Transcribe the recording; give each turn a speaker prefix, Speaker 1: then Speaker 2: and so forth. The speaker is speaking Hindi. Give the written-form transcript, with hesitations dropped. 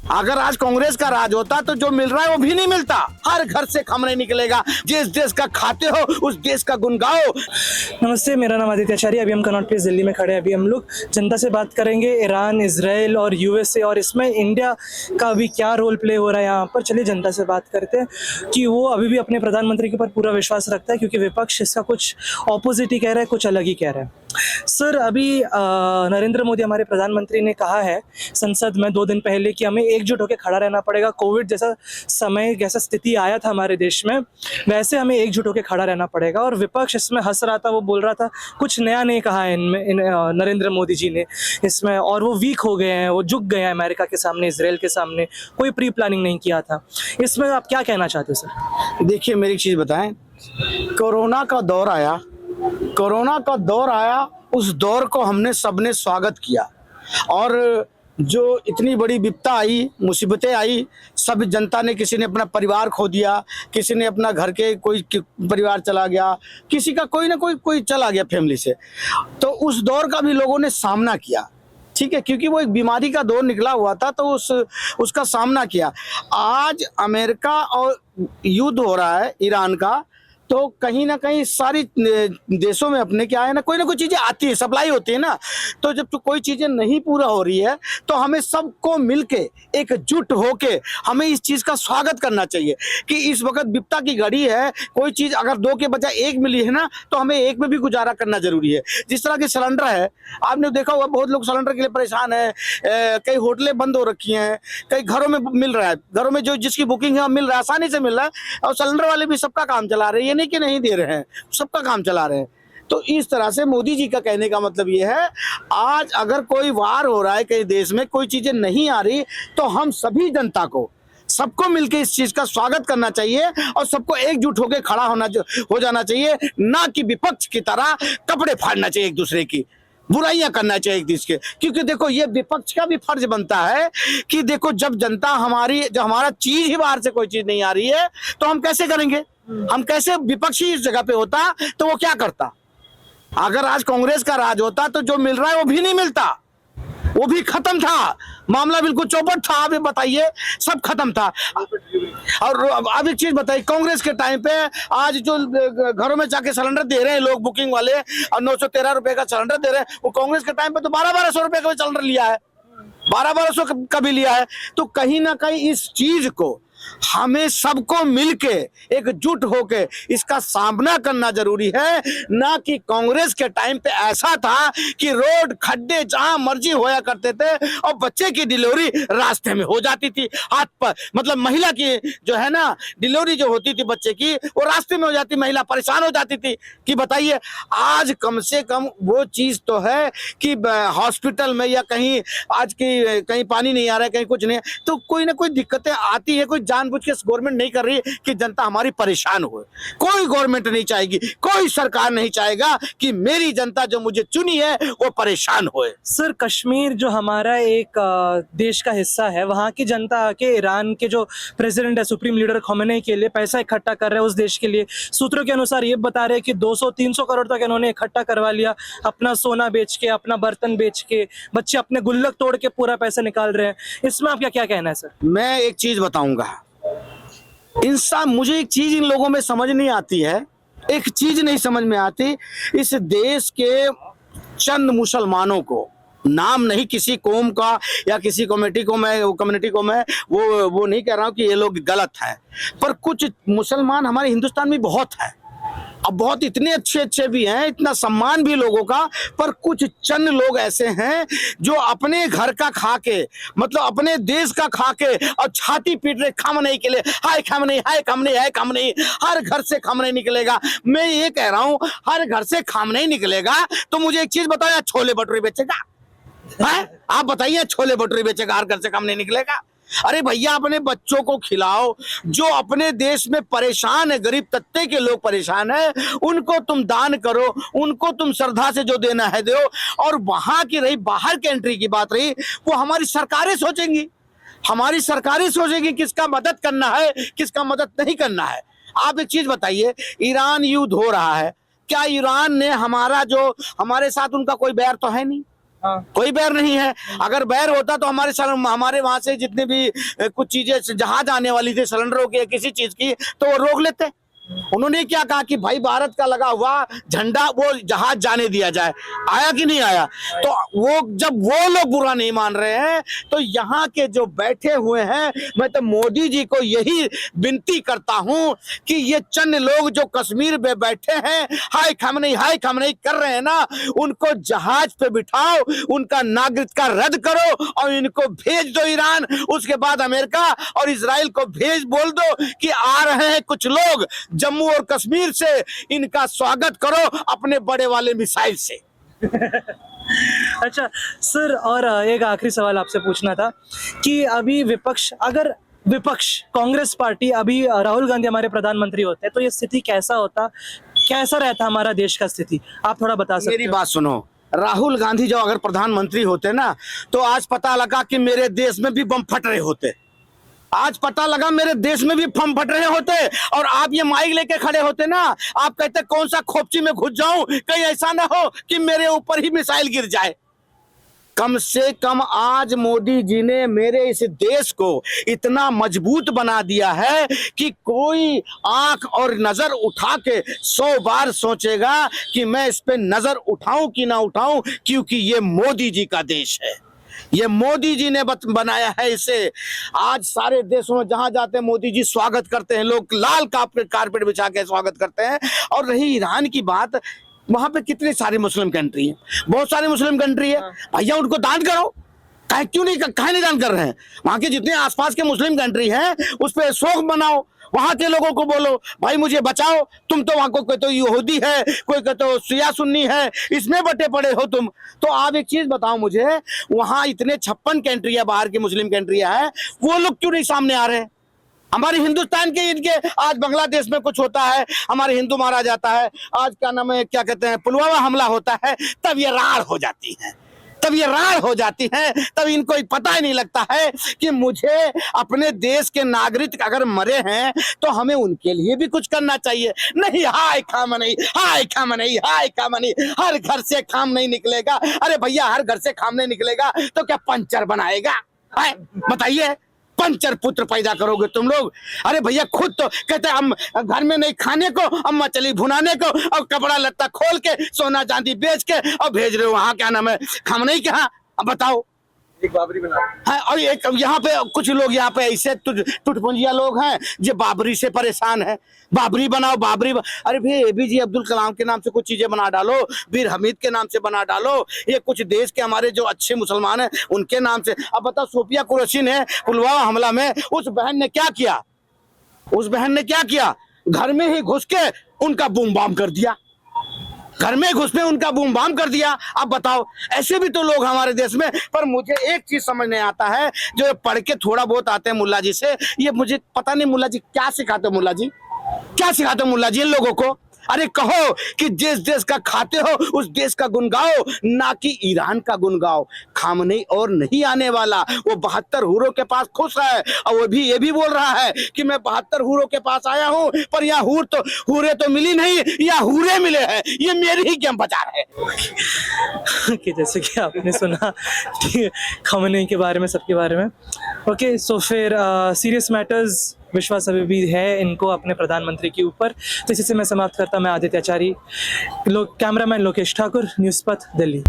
Speaker 1: अगर आज कांग्रेस का राज होता तो जो मिल रहा है वो भी नहीं मिलता। हर घर से खम नहीं निकलेगा। जिस देश का खाते हो उस देश का गुण गाओ।
Speaker 2: नमस्ते, मेरा नाम आदित्य आचार्य। अभी हम कनॉट प्लेस दिल्ली में खड़े हैं। अभी हम लोग जनता से बात करेंगे ईरान, इजराइल और यूएसए और इसमें इंडिया का अभी क्या रोल प्ले हो रहा है यहाँ पर। चलिए जनता से बात करते हैं कि वो अभी भी अपने प्रधानमंत्री के ऊपर पूरा विश्वास रखता है, क्योंकि विपक्ष इसका कुछ ऑपोजिट ही कह रहा है, कुछ अलग ही कह रहा है। सर, अभी नरेंद्र मोदी हमारे प्रधानमंत्री ने कहा है संसद में 2 दिन पहले कि हमें एकजुट होकर खड़ा रहना पड़ेगा। कोविड जैसा समय, जैसा स्थिति आया था हमारे देश में, वैसे हमें एकजुट होकर खड़ा रहना पड़ेगा। और विपक्ष इसमें हंस रहा था, वो बोल रहा था कुछ नया नहीं कहा है नरेंद्र मोदी जी ने इसमें, और वो वीक हो गए हैं, वो झुक गए हैं अमेरिका के सामने, इसराइल के सामने। कोई प्री प्लानिंग नहीं किया था। इसमें आप क्या कहना चाहते हैं सर?
Speaker 1: देखिए, मेरी एक चीज बताएं, कोरोना का दौर आया, उस दौर को हमने सबने स्वागत किया। और जो इतनी बड़ी विपदा आई, मुसीबतें आई, सब जनता ने, किसी ने अपना परिवार खो दिया, किसी ने अपना घर के कोई परिवार चला गया, किसी का कोई ना कोई चला गया फैमिली से। तो उस दौर का भी लोगों ने सामना किया, ठीक है, क्योंकि वो एक बीमारी का दौर निकला हुआ था, तो उसका सामना किया। आज अमेरिका और युद्ध हो रहा है ईरान का, तो कहीं ना कहीं सारी देशों में अपने क्या है ना कोई चीजें आती है, सप्लाई होती है ना। तो जब तो कोई चीजें नहीं पूरा हो रही है तो हमें सबको मिलके एकजुट होके हमें इस चीज का स्वागत करना चाहिए कि इस वक्त विपदा की घड़ी है। कोई चीज अगर 2 के बजाय 1 मिली है ना, तो हमें 1 में भी गुजारा करना जरूरी है। जिस तरह के सिलेंडर है, आपने देखा होगा, बहुत लोग सिलेंडर के लिए परेशान है। कई होटलें बंद हो रखी हैं, कई घरों में मिल रहा है, घरों में जो जिसकी बुकिंग है मिल रहा है, आसानी से मिल रहा है। और सिलेंडर वाले भी सबका काम चला रहे हैं, नहीं कि नहीं दे रहे हैं, सबका काम चला रहे हैं। तो इस तरह से मोदी जी का कहने का मतलब ये है, आज अगर कोई वार हो रहा है कई देश में, कोई चीजें नहीं आ रही, तो हम सभी जनता को, सबको मिलकर इस चीज का स्वागत करना चाहिए और सबको एकजुट होकर खड़ा हो जाना चाहिए, ना कि विपक्ष की तरह कपड़े फाड़ना चाहिए एक दूसरे की, बुराइयां करना चाहिए एक दूसरे के। क्योंकि देखो, ये विपक्ष का भी फर्ज बनता है कि देखो, जब जनता जब हमारा चीज ही बाहर से कोई चीज नहीं आ रही है तो हम कैसे करेंगे? हम कैसे? विपक्ष ही इस जगह पे होता तो वो क्या करता? अगर आज कांग्रेस का राज होता तो जो मिल रहा है वो भी नहीं मिलता, वो भी खत्म था, मामला बिल्कुल चौपट था। आप ये बताइए, सब खत्म था। और अब एक चीज बताइए, कांग्रेस के टाइम पे आज जो घरों में जाके सिलेंडर दे रहे हैं लोग, बुकिंग वाले, और 913 रुपए का सिलेंडर दे रहे हैं, वो कांग्रेस के टाइम पे तो 1200 रुपए का सिलेंडर लिया है, 1200 का भी लिया है। तो कहीं ना कहीं इस चीज को हमें सबको मिलके एकजुट होके इसका सामना करना जरूरी है, ना कि कांग्रेस के टाइम पे ऐसा था कि रोड खड्डे जहां मर्जी होया करते थे और बच्चे की डिलीवरी रास्ते में हो जाती थी, हाथ पर, मतलब महिला की जो है ना डिलीवरी जो होती थी बच्चे की, वो रास्ते में हो जाती, महिला परेशान हो जाती थी। कि बताइए, आज कम से कम वो चीज तो है कि हॉस्पिटल में या कहीं आज की कहीं पानी नहीं आ रहा है, कहीं कुछ नहीं है, तो कोई ना कोई दिक्कतें आती है। कोई जानबूझ के गवर्नमेंट नहीं कर रही कि जनता हमारी परेशान हो। कोई गवर्नमेंट नहीं चाहेगी, कोई सरकार नहीं चाहेगा कि मेरी जनता जो मुझे चुनी है वो परेशान होए।
Speaker 2: सर, कश्मीर जो हमारा एक देश का हिस्सा है, वहाँ की जनता आके ईरान के जो प्रेसिडेंट है, सुप्रीम लीडर खमेनी के लिए पैसा इकट्ठा कर रहे हैं उस देश के लिए। सूत्रों के अनुसार ये बता रहे हैं कि 200-300 करोड़ तक इन्होंने इकट्ठा करवा लिया, अपना सोना बेच के, अपना बर्तन बेच के, बच्चे अपने गुल्लक तोड़ के पूरा पैसा निकाल रहे हैं। इसमें आपका क्या कहना है सर?
Speaker 1: मैं एक चीज बताऊंगा, इंसान, मुझे एक चीज इन लोगों में समझ नहीं आती है, एक चीज नहीं समझ में आती। इस देश के चंद मुसलमानों को, नाम नहीं किसी कौम का या किसी कम्युनिटी को मैं वो नहीं कह रहा हूं कि ये लोग गलत है, पर कुछ मुसलमान हमारे हिंदुस्तान में बहुत है, अब बहुत इतने अच्छे भी हैं, इतना सम्मान भी लोगों का, पर कुछ चंद लोग ऐसे हैं जो अपने घर का खा के, मतलब अपने देश का खा के और छाती पीट रहे खमनई के लिए। हाय खमनई, हाय खमनई, हाय खमनई, हर घर से खमनई निकलेगा। मैं ये कह रहा हूं, हर घर से खमनई निकलेगा तो मुझे एक चीज बताओ, यार छोले भटूरे बेचेगा? आप बताइए, छोले भटूरे बेचेगा, हर घर से खमनई निकलेगा? अरे भैया, अपने बच्चों को खिलाओ, जो अपने देश में परेशान है, गरीब तबके के लोग परेशान है, उनको तुम दान करो, उनको तुम श्रद्धा से जो देना है दो। और वहां की रही, बाहर के एंट्री की बात रही, वो हमारी सरकारें सोचेंगी, किसका मदद करना है, किसका मदद नहीं करना है। आप एक चीज बताइए, ईरान युद्ध हो रहा है, क्या ईरान ने हमारे साथ उनका कोई बैर तो है नहीं? कोई बैर नहीं है। अगर बैर होता तो हमारे वहां से जितने भी कुछ चीजें जहाज आने वाली थी सिलेंडरों की किसी चीज की तो वो रोक लेते। उन्होंने क्या कहा कि भाई भारत का लगा हुआ झंडा वो जहाज जाने दिया जाए, आया कि नहीं आया? तो वो जब वो लोग बुरा नहीं मान रहे हैं तो यहाँ के जो बैठे हुए हैं, मैं तो मोदी जी को यही विनती करता हूं कि ये चंद लोग जो कश्मीर में बैठे हैं हाय खमनई कर रहे हैं ना, उनको जहाज पे बिठाओ, उनका नागरिकता रद्द करो और इनको भेज दो ईरान। उसके बाद अमेरिका और इजराइल को बोल दो कि आ रहे हैं कुछ लोग जम्मू और कश्मीर से, इनका स्वागत करो अपने बड़े वाले मिसाइल से।
Speaker 2: अच्छा सर, और एक आखिरी सवाल आपसे पूछना था कि अभी अगर विपक्ष कांग्रेस पार्टी अभी राहुल गांधी हमारे प्रधानमंत्री होते तो ये स्थिति कैसा रहता हमारा देश का स्थिति, आप थोड़ा बता सकते
Speaker 1: मेरी बात सुनो, राहुल गांधी जो अगर प्रधानमंत्री होते ना तो आज पता लगा कि मेरे देश में भी बम फट रहे होते, आज पता लगा मेरे देश में भी बम फट रहे होते और आप ये माइक लेके खड़े होते ना, आप कहते कौन सा खोपची में घुस जाऊं, कहीं ऐसा ना हो कि मेरे ऊपर ही मिसाइल गिर जाए। कम से कम आज मोदी जी ने मेरे इस देश को इतना मजबूत बना दिया है कि कोई आंख और नजर उठा के 100 बार सोचेगा कि मैं इस पे नजर उठाऊं कि ना उठाऊं, क्योंकि ये मोदी जी का देश है, ये मोदी जी ने बनाया है इसे। आज सारे देशों में जहां जाते हैं मोदी जी स्वागत करते हैं, लोग लाल कारपेट बिछा के स्वागत करते हैं। और रही ईरान की बात, वहां पे कितनी सारी मुस्लिम कंट्री है, बहुत सारी मुस्लिम कंट्री है, भैया उनको दान करो, काहे नहीं दान कर रहे हैं? वहां के जितने आसपास के मुस्लिम कंट्री हैं उस पर शोक मनाओ, वहां के लोगों को बोलो भाई मुझे बचाओ, तुम तो वहां को कोई तो यहूदी है, कोई कहते हो शिया सुन्नी है, इसमें बटे पड़े हो तुम। तो आप एक चीज बताओ मुझे, वहां इतने 56 कंट्रियां बाहर की मुस्लिम कंट्रियां हैं, वो लोग क्यों नहीं सामने आ रहे हैं? हमारे हिंदुस्तान के इनके आज बांग्लादेश में कुछ होता है, हमारे हिंदू मारा जाता है, आज क्या नाम है, क्या कहते हैं, पुलवामा हमला होता है, तब ये रार हो जाती है, तब इनको पता ही नहीं लगता है कि मुझे अपने देश के नागरिक अगर मरे हैं तो हमें उनके लिए भी कुछ करना चाहिए। नहीं हाय खामनई, हर घर से खाम नहीं निकलेगा। अरे भैया हर घर से खाम नहीं निकलेगा तो क्या पंचर बनाएगा? बताइए, पंचर पुत्र पैदा करोगे तुम लोग? अरे भैया खुद तो कहते हम घर में नहीं खाने को, अम्मा चली भुनाने को, और कपड़ा लत्ता खोल के सोना चांदी बेच के और भेज रहे हो वहां, क्या नाम है, खमनई के यहाँ। अब बताओ, एक बाबरी बना है और एक यहाँ पे कुछ लोग यहाँ पे ऐसे टुटपुंजिया लोग हैं जो बाबरी से परेशान है, बाबरी बनाओ अरे भाई एपीजे अब्दुल कलाम के नाम से कुछ चीजें बना डालो, वीर हमीद के नाम से बना डालो, ये कुछ देश के हमारे जो अच्छे मुसलमान हैं उनके नाम से। अब बताओ सोफिया कुरैशी ने पुलवामा हमला में उस बहन ने क्या किया? घर में ही घुस के उनका बूम बाम कर दिया, अब बताओ, ऐसे भी तो लोग हमारे देश में। पर मुझे एक चीज समझ नहीं आता है, जो पढ़ के थोड़ा बहुत आते हैं मुल्ला जी से, ये मुझे पता नहीं मुल्ला जी क्या सिखाते हो, मुल्ला जी इन लोगों को? अरे कहो कि जिस देश का खाते हो उस देश का गुण गाओ, ना कि ईरान का गुण गाओ। खामनई और नहीं आने वाला, वो 72 हूरों के पास खुश है और वो भी ये भी बोल रहा है कि मैं 72 हूरों के पास आया हूं, पर यहाँ हूरे तो मिली नहीं, या हूरे मिले हैं, ये मेरी ही गेम बचा रहे हैं।
Speaker 2: कि जैसे कि आपने सुना खामनई के बारे में, सबके बारे में। ओके, सो फिर सीरियस मैटर्स, विश्वास अभी भी है इनको अपने प्रधानमंत्री के ऊपर। तो इसी से मैं समाप्त करता, मैं आदित्य आचार्य, कैमरामैन लोकेश ठाकुर, न्यूज़ पथ, दिल्ली।